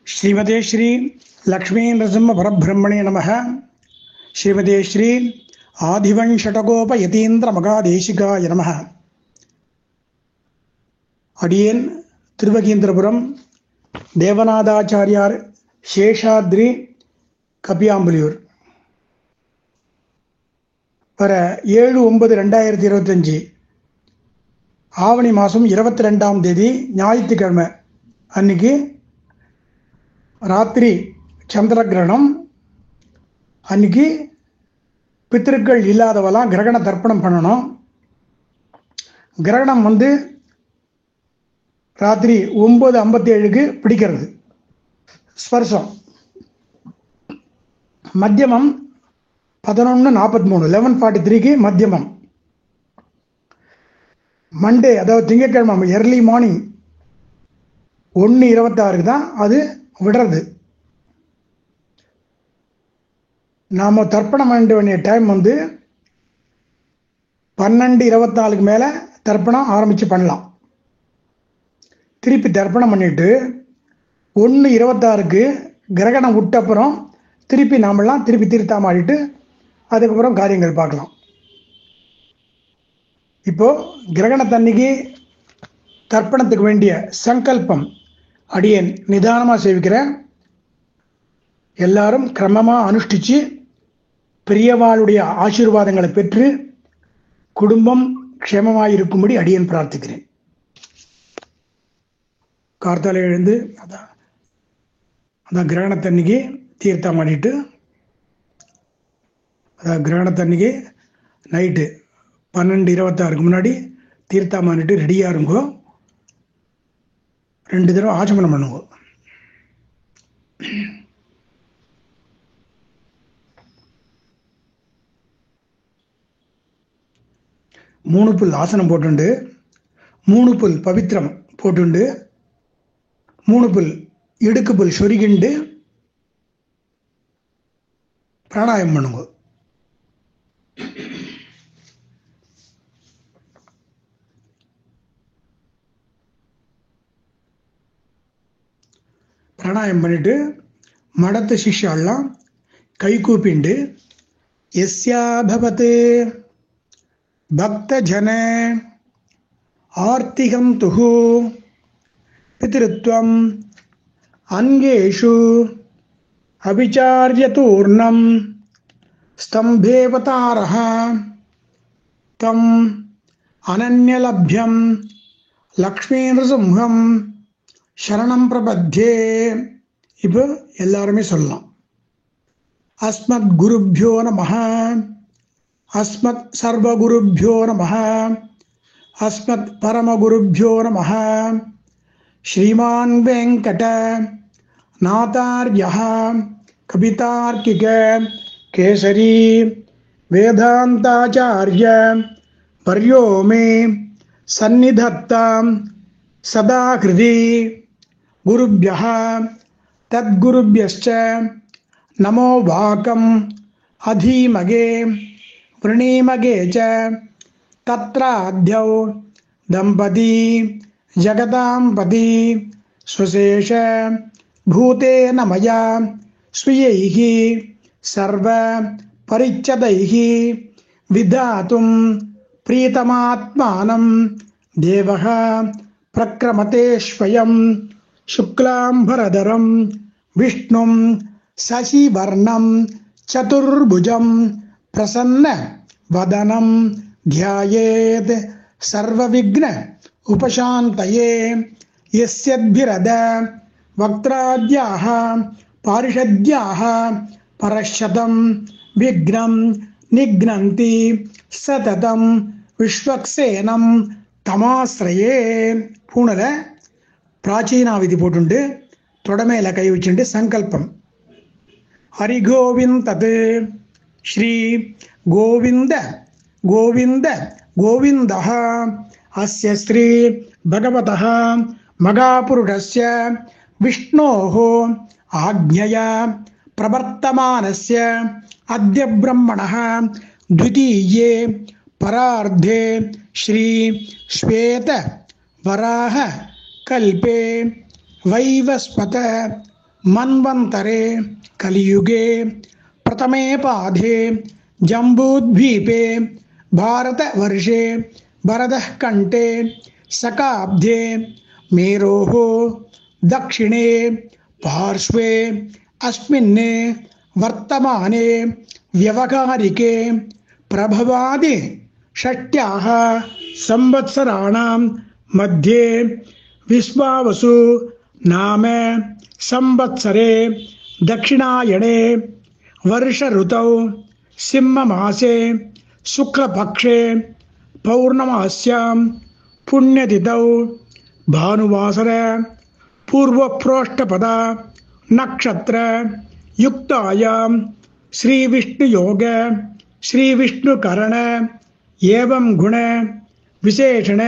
श्रीमते श्री लक्ष्मी नृसिंह परब्रह्मणे नमः। श्रीमते श्री आदिवंशटकोप यतीन्द्र मगादेशिकाय नमः। अडियन तिरुवगीन्द्रपुरम देवनाथाचार्यार शेषाद्रि कपियाम्बुलियूर வர 7/9/2025 ஆவணி மாதம் 22ஆம் தேதி ஞாயிற்றுக்கிழமை அன்னைக்கு ராத்திரி சந்திர கிரகணம். அன்னைக்கு பித்திருக்கள் இல்லாதவெல்லாம் கிரகண தர்ப்பணம் பண்ணணும். கிரகணம் ராத்திரி 9:57க்கு பிடிக்கிறது. ஸ்பர்சம் மத்தியமம் 11:43 11:43க்கு மத்தியமம். மண்டே அதாவது திங்கட்கிழமை எர்லி மார்னிங் 1:26க்கு தான் அது விடுறது. நாம் தர்ப்பணம் பண்ண வேண்டிய டைம் 12:24க்கு மேலே தர்ப்பணம் ஆரம்பித்து பண்ணலாம். திருப்பி தர்ப்பணம் பண்ணிட்டு 1:26க்கு கிரகணம் விட்டப்புறம் திருப்பி நாமெல்லாம் திருப்பி தீர்த்தம் ஆடிட்டு அதுக்கப்புறம் காரியங்கள் பார்க்கலாம். இப்போ கிரகணத்தன்னைக்கு தர்ப்பணத்துக்கு வேண்டிய சங்கல்பம் அடியேன் நிதானமாக சேவிக்கிறேன். எல்லாரும் கிரமமாக அனுஷ்டிச்சு பெரியவாளுடைய ஆசீர்வாதங்களை பெற்று குடும்பம் க்ஷேமமாக இருக்கும்படி அடியேன் பிரார்த்திக்கிறேன். கார்த்தால எழுந்து அதான் கிரகணத்தன்னைக்கு தீர்த்தம் ஆடிட்டு கிரகணத்தன்னைக்கு நைட்டு 12:26க்கு முன்னாடி தீர்த்தம் ஆடிட்டு ரெடியாக இருங்கோ. 2 தடவை ஆச்சமனம் பண்ணுங்க. மூணு புல் ஆசனம் போட்டுண்டு 3 புல் பவித்திரம் போட்டுண்டு 3 புல் இடுக்கு புல் சொருகிண்டு பிராணாயம் பண்ணுங்க. பிராணாயம் பண்ணிட்டு மடத்து சிஷ்யாலாம் கை கூப்பிண்டு எஸ்யாபவத் பக்த ஜன ஆர்த்திகம் துஹு பித்ருத்வம் அங்கேஷு அபிச்சார்யதூர்ணம் ஸ்தம்பேவதாரஹ தம் அனன்யலப்யம் லக்ஷ்மீநரசிம்ஹம் சரணம் பிரபத்யே. இப்போ எல்லாருமே சொல்லலாம். அஸ்மத் குருப்யோ நமஹ, அஸ்மத் சர்வகுருப்யோ நமஹ, அஸ்மத் பரமகுருப்யோ நமஹ. ஸ்ரீமான் வெங்கட நாதார்யः கவிதார்க்கிக கேசரி வேதாந்தாச்சார்ய வர்யோ மே சந்நிதத்தாம் சதா ஹிருதி. குருப்யः தத்குருப்யஸ்ச நமோ வாகம் அதீமகே விரணீமகே ச. தத்ராத்யௌ தம்பதி ஜகதாம் பதி ஸ்வசேஷ பூதேன மயா ஸ்வீயைஹ சர்வ பரிச்சதைஹ விதாதும் பிரீதமாத்மானம் தேவஹ பிரக்ரமதே ஸ்வயம். சுக்லாம்பரதரம் விஷ்ணும் சசிவர்ணம் சதுர்புஜம் பிரசன்ன வதனம் த்யாயேத் சர்வவிக்ன உபசாந்தயே. யஸ்யத்பிரத வக்த்ராத்யாஹ பாரிஷத்யாஹ பரஷதம் விக்னம் நிக்னந்தி சததம் விஸ்வக்சேனம் தமாஸ்ரயே. பூனல பிராச்சீனாவிதி போட்டுண்டு தொடமையில கை வச்சுண்டு சங்கல்பம். ஹரிகோவிந்த் தத் ஸ்ரீ கோவிந்த கோவிந்த கோவிந்தः அஸ்ய ஸ்ரீ பகவதः மகாபுருஷஸ்ய விஷ்ணோः ஆக்ஞயா பிரவர்த்தமானஸ்ய அத்ய பிரம்மணः த்விதீயே பரார்த்தே ஸ்ரீ ஸ்வேத வராக கல்பே வைவஸ்வத मन्वन्तरे कलियुगे प्रथमे पाधे जम्बूद्वीपे भारतवर्षे भरतः कण्ठे शकाब्दे मेरोः दक्षिणे पार्श्वे अस्मिन् वर्तमाने व्यवहारिके प्रभवादि षष्ट्याः संवत्सराणां मध्ये विश्वावसु नाम संवत्सरे दक्षिणायणे वर्ष ऋतौ सिंहमासे शुक्लपक्षे पौर्णमास्यां पुण्यतिथौ भानुवासर पूर्वप्रोष्ठपद नक्षत्र युक्तायां श्रीविष्णुयोग श्रीविष्णुकरण एवं गुण विशेषण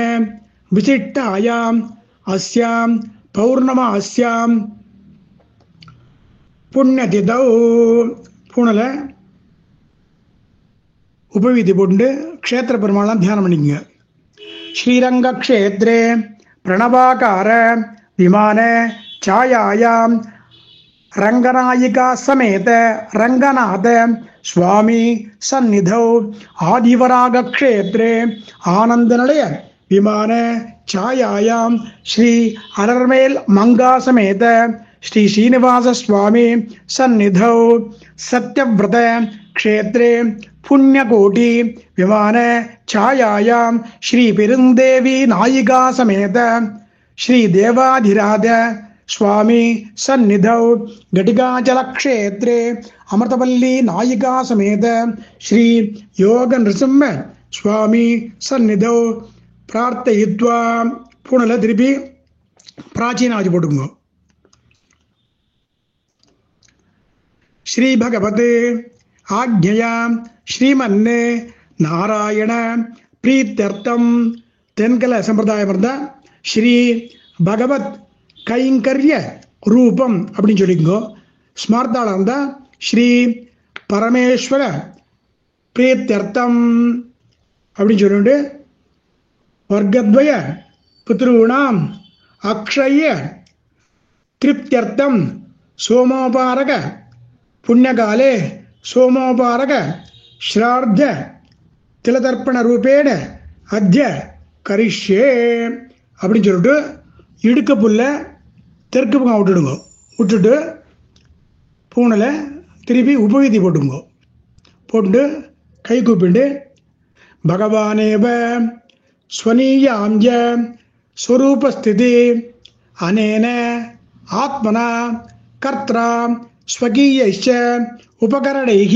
विशिष्टायाम् अस्यां पौर्णमास्यां पुण्यतिथौ பூனல உபவீதி போட்டு க்ஷேத்திர பெருமாளாம் தியானம் பண்ணிக்கங்க. ஸ்ரீரங்க க்ஷேத்ரே பிரணவாகார விமான சாயாயாம் ரங்கநாயிகா சமேத ரங்கநாத சுவாமி சந்நிதௌ ஆதிவராக க்ஷேத்ரே ஆனந்த நிலைய விமான சாயாயாம் ஸ்ரீ அரர்மேல் மங்கா சமேத श्री श्रीनिवास स्वामी सन्निधौ सत्यव्रत क्षेत्रे पुण्यकोटि विमान छायायां श्री पेरुंदेवी नायिका समेत श्री देवाधिराज स्वामी सन्निधौ घटिकाचल क्षेत्रे अमृतवल्ली नायिका समेत श्री योग नृसिंह स्वामी सन्निधौ प्रार्थयित्वा पुनल तिरुपि प्राचीनादि पोट्टुंगो. श्री भगवते आज्ञया श्रीमन्ने नारायण प्रीत्यर्थम तेन्कल संप्रदाय वर्द श्री भगवत कैंकर्य रूपम அப்படின்னு சொல்லிக்கோ. ஸ்மார்த்தால இருந்தா ஸ்ரீ பரமேஸ்வர பிரீत्यर्थம் அப்படின்னு சொல்லிட்டு வர்க்கத்வய பித்ருணாம் அக்ஷய திருப்தியर्थம் சோமோபாரக पुण्यकाले सोमोपारक श्राद्ध तिलतर्पण रूपेण अद्य करिष्ये அப்படின்னு சொல்லிட்டு இடுக்க புல்ல தெற்கு பக்கம் விட்டுடுங்க. விட்டுட்டு பூனலை திருப்பி உபவீதி போட்டுங்க. போட்டு கை கூப்பிட்டு பகவானேவ ஸ்வனீயாம்ய ஸ்வரூபஸ்திதி அனேன ஆத்மனா கர்த்ரா स्वकीयैश्च उपकरणैः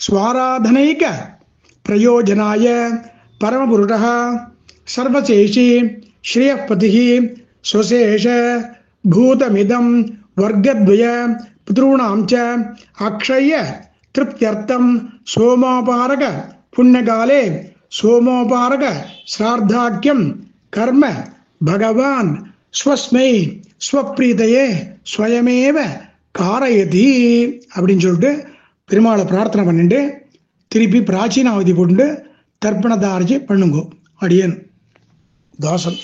स्वाराधनैक प्रयोजनाय परमपुरुषः सर्वशेषी श्रेयःपतिः स्वशेष भूतमिदं वर्गद्वय पितॄणां च अक्षय तृप्त्यर्थं सोमोपारक पुण्यकाले सोमोपारक श्राद्धाख्यं कर्म भगवान् स्वस्मै स्वप्रीतये स्वयमेव காரயதி அப்படின்னு சொல்லிட்டு பெருமாளை பிரார்த்தனை பண்ணிட்டு திருப்பி பிராச்சீனாவதி போட்டு தர்ப்பணதாரஜி பண்ணுங்கோ. அடியன் தாசன்.